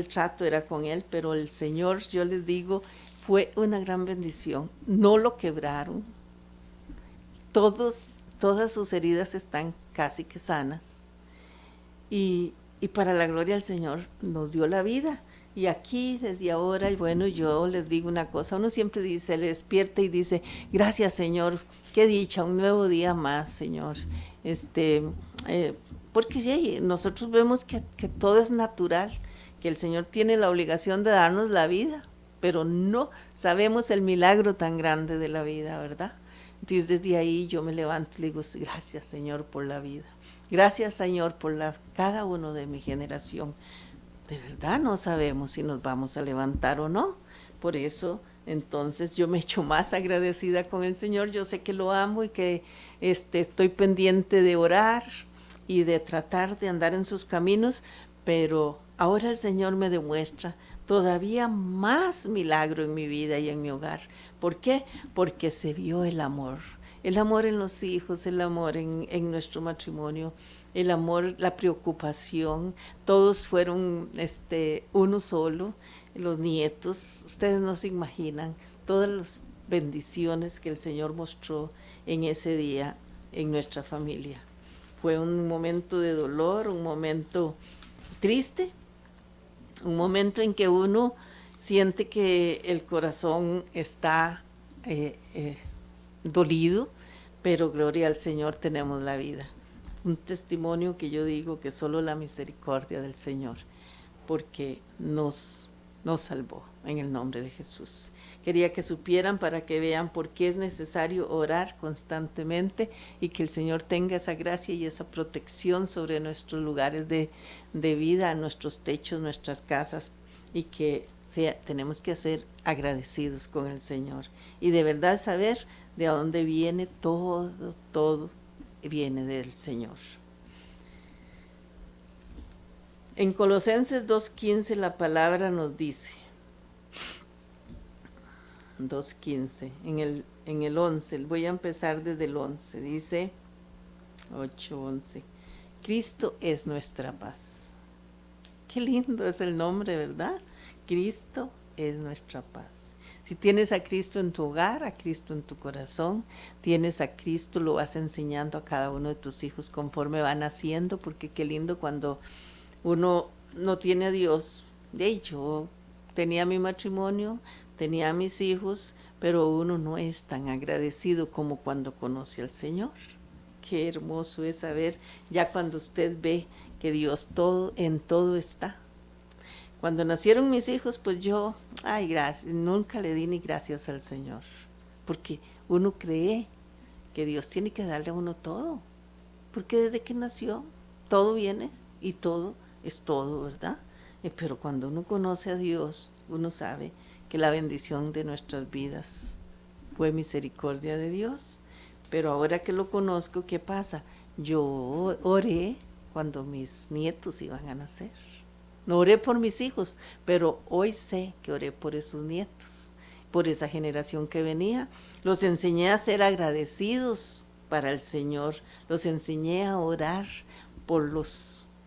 trato era con él, pero el Señor, yo les digo, fue una gran bendición. No lo quebraron. Todas sus heridas están casi que sanas. Y para la gloria del Señor nos dio la vida. Y aquí, desde ahora, y bueno, yo les digo una cosa, uno siempre dice, le despierta y dice, gracias Señor, qué dicha, un nuevo día más, Señor. Porque sí, nosotros vemos que todo es natural, que el Señor tiene la obligación de darnos la vida, pero no sabemos el milagro tan grande de la vida, ¿verdad? Entonces desde ahí yo me levanto y le digo, gracias Señor por la vida, gracias Señor por cada uno de mi generación. De verdad no sabemos si nos vamos a levantar o no. Por eso, entonces, yo me echo más agradecida con el Señor. Yo sé que lo amo y que estoy pendiente de orar y de tratar de andar en sus caminos, pero ahora el Señor me demuestra todavía más milagro en mi vida y en mi hogar. ¿Por qué? Porque se vio el amor en los hijos, el amor en nuestro matrimonio, el amor, la preocupación, todos fueron uno solo, los nietos, ustedes no se imaginan todas las bendiciones que el Señor mostró en ese día en nuestra familia. Fue un momento de dolor, un momento triste, un momento en que uno siente que el corazón está dolido, pero gloria al Señor, tenemos la vida. Un testimonio que yo digo que solo la misericordia del Señor, porque nos salvó en el nombre de Jesús. Quería que supieran para que vean por qué es necesario orar constantemente y que el Señor tenga esa gracia y esa protección sobre nuestros lugares de vida, nuestros techos, nuestras casas, y que tenemos que ser agradecidos con el Señor y de verdad saber de dónde viene todo viene del Señor. En Colosenses 2:15 la palabra nos dice, 2:15, en el 11, voy a empezar desde el 11, dice 8:11, Cristo es nuestra paz. Qué lindo es el nombre, ¿verdad? Cristo es nuestra paz. Si tienes a Cristo en tu hogar, a Cristo en tu corazón, tienes a Cristo, lo vas enseñando a cada uno de tus hijos conforme van naciendo, porque qué lindo cuando uno no tiene a Dios. Yo tenía mi matrimonio, tenía a mis hijos, pero uno no es tan agradecido como cuando conoce al Señor. Qué hermoso es saber, ya cuando usted ve que Dios en todo está. Cuando nacieron mis hijos, pues yo, ay, gracias, nunca le di ni gracias al Señor, porque uno cree que Dios tiene que darle a uno todo, porque desde que nació todo viene y todo es todo, ¿verdad? Pero cuando uno conoce a Dios, uno sabe que la bendición de nuestras vidas fue misericordia de Dios. Pero ahora que lo conozco, ¿qué pasa? Yo oré cuando mis nietos iban a nacer. No oré por mis hijos, pero hoy sé que oré por esos nietos, por esa generación que venía. Los enseñé a ser agradecidos para el Señor, los enseñé a orar por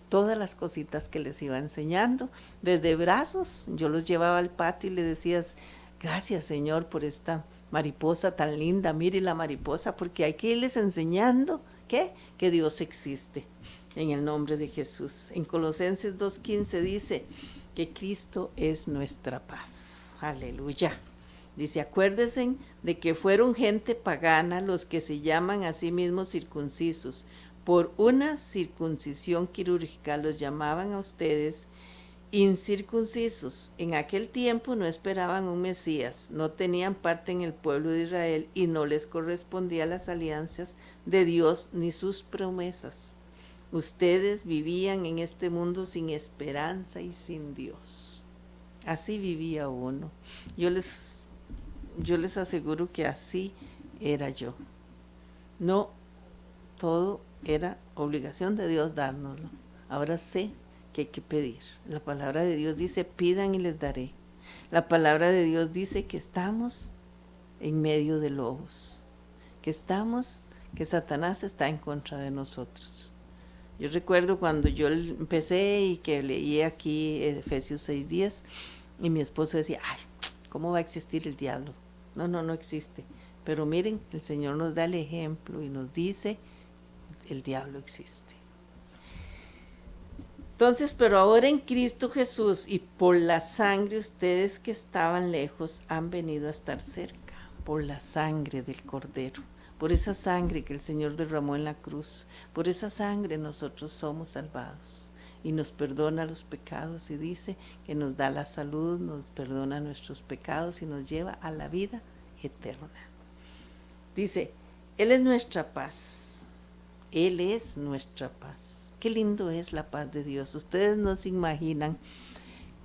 todas las cositas que les iba enseñando. Desde brazos, yo los llevaba al patio y le decías, gracias Señor por esta mariposa tan linda, mire la mariposa, porque hay que irles enseñando, ¿qué? Que Dios existe, en el nombre de Jesús. En Colosenses 2:15 dice que Cristo es nuestra paz. Aleluya. Dice, acuérdense de que fueron gente pagana los que se llaman a sí mismos circuncisos. Por una circuncisión quirúrgica los llamaban a ustedes incircuncisos. En aquel tiempo no esperaban un Mesías, no tenían parte en el pueblo de Israel y no les correspondía las alianzas de Dios ni sus promesas. Ustedes vivían en este mundo sin esperanza y sin Dios. Así vivía uno. Yo les aseguro que así era yo. No todo era obligación de Dios dárnoslo. Ahora sé que hay que pedir. La palabra de Dios dice, pidan y les daré. La palabra de Dios dice que estamos en medio de lobos, que Satanás está en contra de nosotros. Yo recuerdo cuando yo empecé y que leí aquí Efesios 6:10 y mi esposo decía, ay, ¿cómo va a existir el diablo? No existe. Pero miren, el Señor nos da el ejemplo y nos dice, el diablo existe. Entonces, pero ahora en Cristo Jesús y por la sangre, ustedes que estaban lejos han venido a estar cerca, por la sangre del Cordero, por esa sangre que el Señor derramó en la cruz, por esa sangre nosotros somos salvados y nos perdona los pecados y dice que nos da la salud, nos perdona nuestros pecados y nos lleva a la vida eterna. Dice, Él es nuestra paz, Él es nuestra paz. Qué lindo es la paz de Dios. Ustedes no se imaginan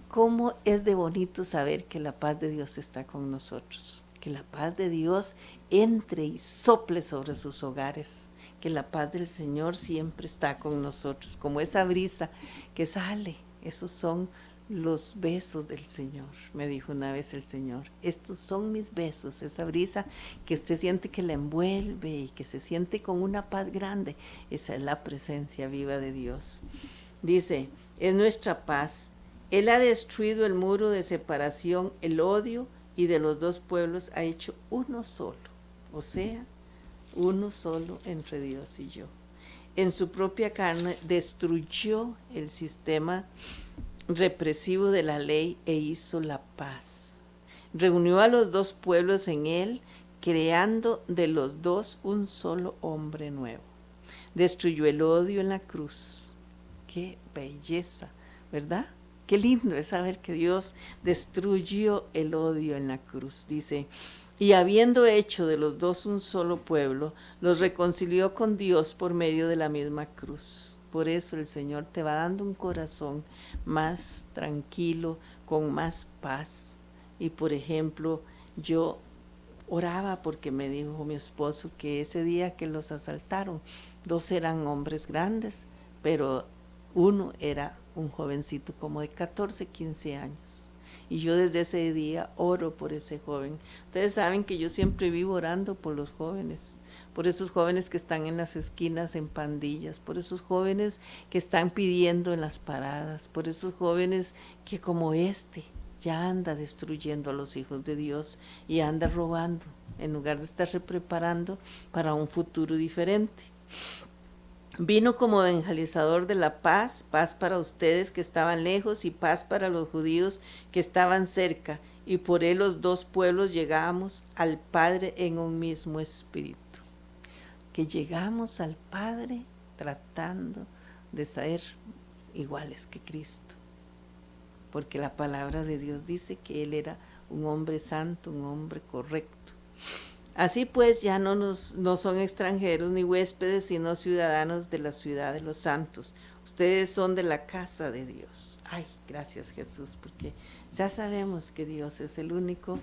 cómo es de bonito saber que la paz de Dios está con nosotros. Que la paz de Dios entre y sople sobre sus hogares. Que la paz del Señor siempre está con nosotros. Como esa brisa que sale. Esos son los besos del Señor, me dijo una vez el Señor. Estos son mis besos, esa brisa que usted siente que la envuelve y que se siente con una paz grande. Esa es la presencia viva de Dios. Dice, es nuestra paz. Él ha destruido el muro de separación, el odio, y de los dos pueblos ha hecho uno solo. O sea, uno solo entre Dios y yo. En su propia carne destruyó el sistema represivo de la ley e hizo la paz. Reunió a los dos pueblos en él, creando de los dos un solo hombre nuevo. Destruyó el odio en la cruz. Qué belleza, ¿verdad? Qué lindo es saber que Dios destruyó el odio en la cruz. Dice, y habiendo hecho de los dos un solo pueblo, los reconcilió con Dios por medio de la misma cruz. Por eso el Señor te va dando un corazón más tranquilo, con más paz. Y por ejemplo, yo oraba porque me dijo mi esposo que ese día que los asaltaron, dos eran hombres grandes, pero uno era un jovencito como de 14, 15 años. Y yo desde ese día oro por ese joven. Ustedes saben que yo siempre vivo orando por los jóvenes. Por esos jóvenes que están en las esquinas en pandillas, por esos jóvenes que están pidiendo en las paradas, por esos jóvenes que como ya anda destruyendo a los hijos de Dios y anda robando, en lugar de estarse preparando para un futuro diferente. Vino como evangelizador de la paz, paz para ustedes que estaban lejos y paz para los judíos que estaban cerca, y por él los dos pueblos llegamos al Padre en un mismo espíritu. Que llegamos al Padre tratando de ser iguales que Cristo. porque la palabra de Dios dice que él era un hombre santo, un hombre correcto. Así pues, ya no son extranjeros ni huéspedes, sino ciudadanos de la ciudad de los santos. Ustedes son de la casa de Dios. Ay, gracias Jesús, porque ya sabemos que Dios es el único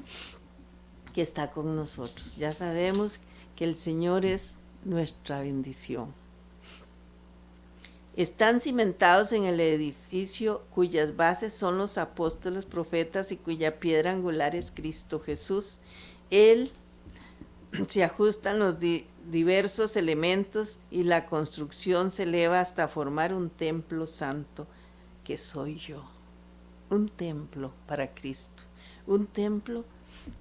que está con nosotros. Ya sabemos que el Señor es nuestra bendición. Están cimentados en el edificio cuyas bases son los apóstoles, profetas y cuya piedra angular es Cristo Jesús. Él se ajustan los diversos elementos y la construcción se eleva hasta formar un templo santo, que soy yo. Un templo para Cristo. Un templo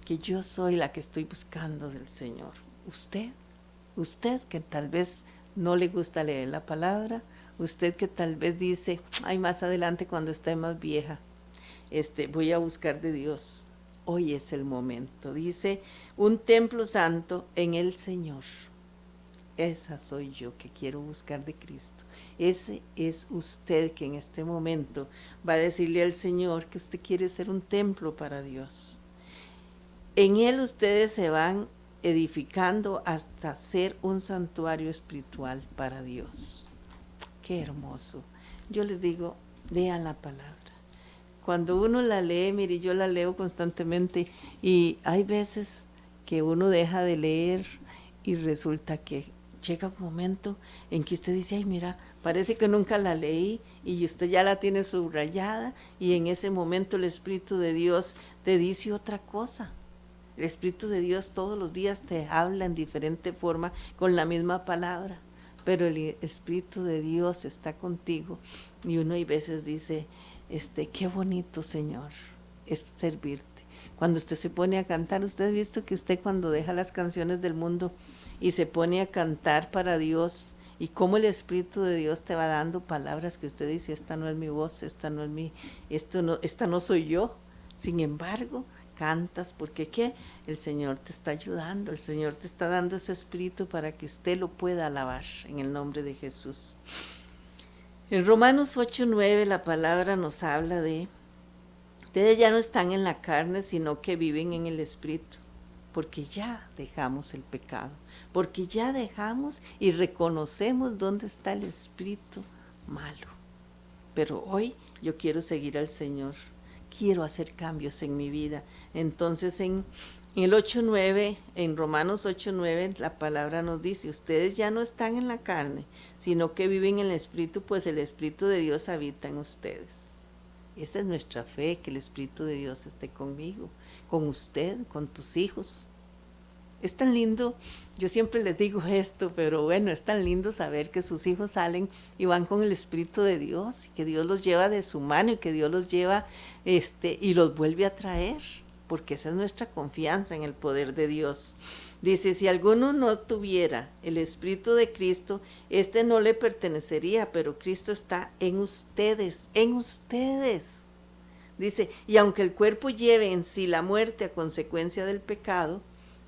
que yo soy la que estoy buscando del Señor. Usted que tal vez no le gusta leer la palabra, usted que tal vez dice, ay, más adelante cuando esté más vieja, voy a buscar de Dios. Hoy es el momento. Dice, un templo santo en el Señor. Esa soy yo que quiero buscar de Cristo. Ese es usted que en este momento va a decirle al Señor que usted quiere ser un templo para Dios. En Él ustedes se van edificando hasta ser un santuario espiritual para Dios. Qué hermoso. Yo les digo, lean la palabra. Cuando uno la lee, mire, yo la leo constantemente y hay veces que uno deja de leer y resulta que llega un momento en que usted dice, ay, mira, parece que nunca la leí y usted ya la tiene subrayada y en ese momento el Espíritu de Dios te dice otra cosa. El Espíritu de Dios todos los días te habla en diferente forma con la misma palabra, pero el Espíritu de Dios está contigo y uno hay veces dice, qué bonito, Señor, es servirte. Cuando usted se pone a cantar, usted ha visto que usted cuando deja las canciones del mundo y se pone a cantar para Dios, y cómo el Espíritu de Dios te va dando palabras que usted dice, esta no es mi voz, esta no soy yo. Sin embargo, cantas porque ¿qué? El Señor te está ayudando, el Señor te está dando ese Espíritu para que usted lo pueda alabar en el nombre de Jesús. En Romanos 8:9 la palabra nos habla de, ustedes ya no están en la carne, sino que viven en el Espíritu, porque ya dejamos el pecado, porque ya dejamos y reconocemos dónde está el espíritu malo. Pero hoy yo quiero seguir al Señor, quiero hacer cambios en mi vida. Entonces en el 8:9, en Romanos 8:9, la palabra nos dice, ustedes ya no están en la carne, sino que viven en el Espíritu, pues el Espíritu de Dios habita en ustedes. Esa es nuestra fe, que el Espíritu de Dios esté conmigo, con usted, con tus hijos. Es tan lindo, yo siempre les digo esto, pero bueno, es tan lindo saber que sus hijos salen y van con el Espíritu de Dios, y que Dios los lleva de su mano y que Dios los lleva y los vuelve a traer, porque esa es nuestra confianza en el poder de Dios. Dice, si alguno no tuviera el Espíritu de Cristo, no le pertenecería, pero Cristo está en ustedes, en ustedes. Dice, y aunque el cuerpo lleve en sí la muerte a consecuencia del pecado,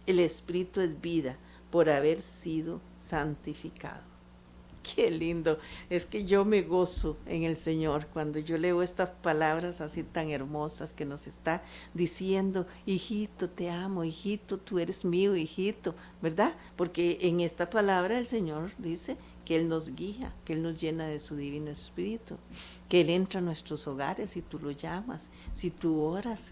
el Espíritu es vida por haber sido santificado. Qué lindo, es que yo me gozo en el Señor cuando yo leo estas palabras así tan hermosas que nos está diciendo, hijito, te amo, hijito, tú eres mío, hijito, ¿verdad? Porque en esta palabra el Señor dice que Él nos guía, que Él nos llena de su divino Espíritu, que Él entra a nuestros hogares si tú lo llamas, si tú oras.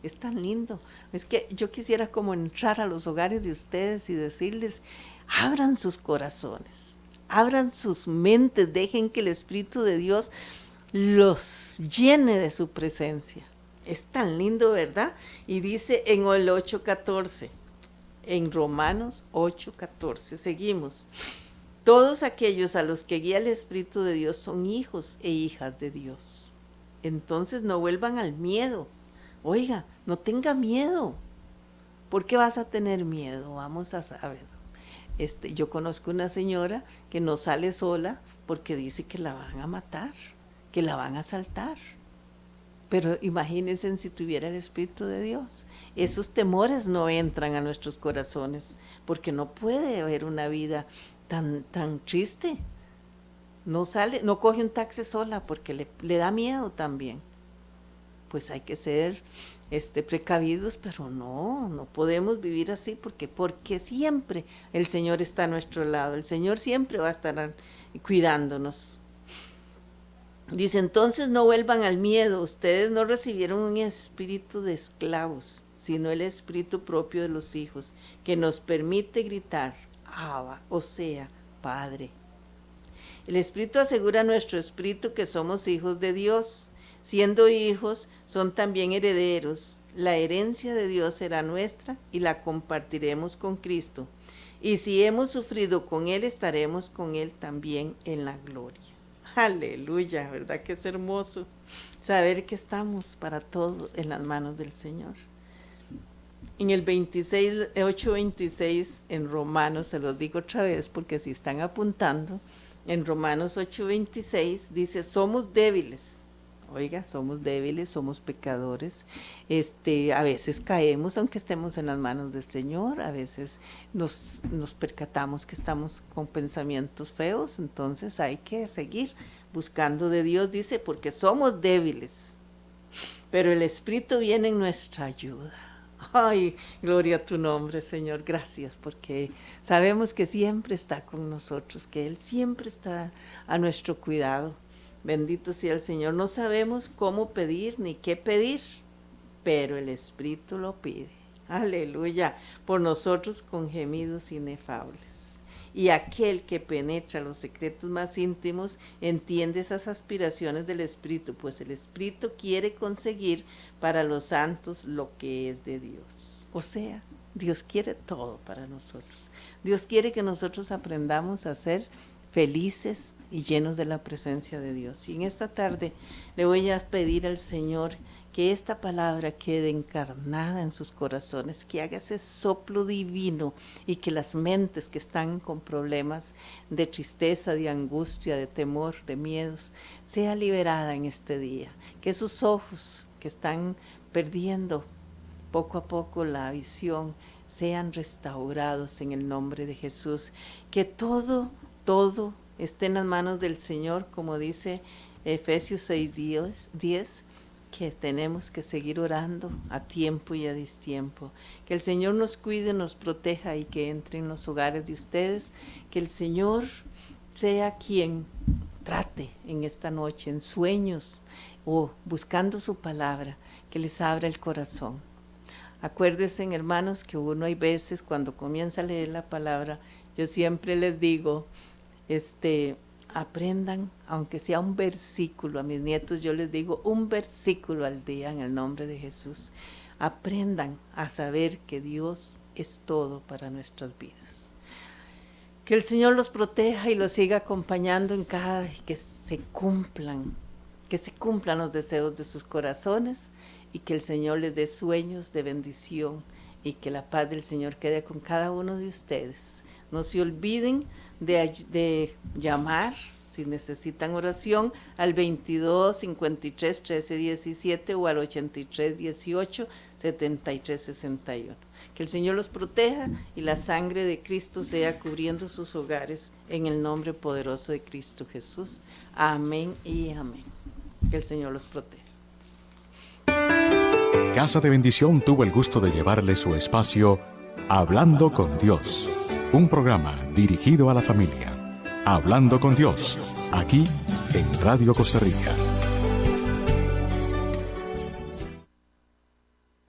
Es tan lindo. Es que yo quisiera como entrar a los hogares de ustedes y decirles, abran sus corazones, abran sus mentes, dejen que el Espíritu de Dios los llene de su presencia. Es tan lindo, ¿verdad? Y dice en el 8:14, en Romanos 8:14, seguimos. Todos aquellos a los que guía el Espíritu de Dios son hijos e hijas de Dios. Entonces no vuelvan al miedo. Oiga, no tenga miedo. ¿Por qué vas a tener miedo? Vamos a saber. Yo conozco una señora que no sale sola porque dice que la van a matar, que la van a asaltar. Pero imagínense si tuviera el Espíritu de Dios. Esos temores no entran a nuestros corazones porque no puede haber una vida tan triste. No sale, no coge un taxi sola porque le da miedo también. pues hay que ser precavidos, pero no podemos vivir así porque siempre el Señor está a nuestro lado, el Señor siempre va a estar cuidándonos. Dice, entonces no vuelvan al miedo, ustedes no recibieron un espíritu de esclavos, sino el espíritu propio de los hijos, que nos permite gritar, Abba, o sea, Padre. El Espíritu asegura a nuestro espíritu que somos hijos de Dios. Siendo hijos, son también herederos. La herencia de Dios será nuestra y la compartiremos con Cristo. Y si hemos sufrido con Él, estaremos con Él también en la gloria. Aleluya, ¿verdad que es hermoso saber que estamos para todo en las manos del Señor? En el 8:26 en Romanos, se los digo otra vez porque si están apuntando, en Romanos 8:26 dice, somos débiles. Oiga, somos débiles, somos pecadores, a veces caemos aunque estemos en las manos del Señor, a veces nos percatamos que estamos con pensamientos feos, entonces hay que seguir buscando de Dios, dice, porque somos débiles, pero el Espíritu viene en nuestra ayuda. Ay, gloria a tu nombre, Señor, gracias, porque sabemos que siempre está con nosotros, que Él siempre está a nuestro cuidado. Bendito sea el Señor. No sabemos cómo pedir ni qué pedir, pero el Espíritu lo pide. Aleluya. Por nosotros con gemidos inefables. Y aquel que penetra los secretos más íntimos entiende esas aspiraciones del Espíritu, pues el Espíritu quiere conseguir para los santos lo que es de Dios. O sea, Dios quiere todo para nosotros. Dios quiere que nosotros aprendamos a ser felices y llenos de la presencia de Dios. Y en esta tarde le voy a pedir al Señor que esta palabra quede encarnada en sus corazones, que haga ese soplo divino y que las mentes que están con problemas de tristeza, de angustia, de temor, de miedos, sea liberada en este día. Que sus ojos que están perdiendo poco a poco la visión sean restaurados en el nombre de Jesús. Que todo esté en las manos del Señor, como dice Efesios 6:10, que tenemos que seguir orando a tiempo y a destiempo. Que el Señor nos cuide, nos proteja y que entre en los hogares de ustedes. Que el Señor sea quien trate en esta noche, en sueños o buscando su palabra, que les abra el corazón. Acuérdense, hermanos, que uno hay veces cuando comienza a leer la palabra, yo siempre les digo, aprendan, aunque sea un versículo, a mis nietos yo les digo un versículo al día en el nombre de Jesús. Aprendan a saber que Dios es todo para nuestras vidas. Que el Señor los proteja y los siga acompañando en que se cumplan los deseos de sus corazones y que el Señor les dé sueños de bendición y que la paz del Señor quede con cada uno de ustedes. No se olviden de llamar, si necesitan oración, al 22 53 13 17 o al 83 18 73 61. Que el Señor los proteja y la sangre de Cristo sea cubriendo sus hogares en el nombre poderoso de Cristo Jesús. Amén y amén. Que el Señor los proteja. Casa de Bendición tuvo el gusto de llevarle su espacio Hablando con Dios, un programa dirigido a la familia. Hablando con Dios, aquí en Radio Costa Rica.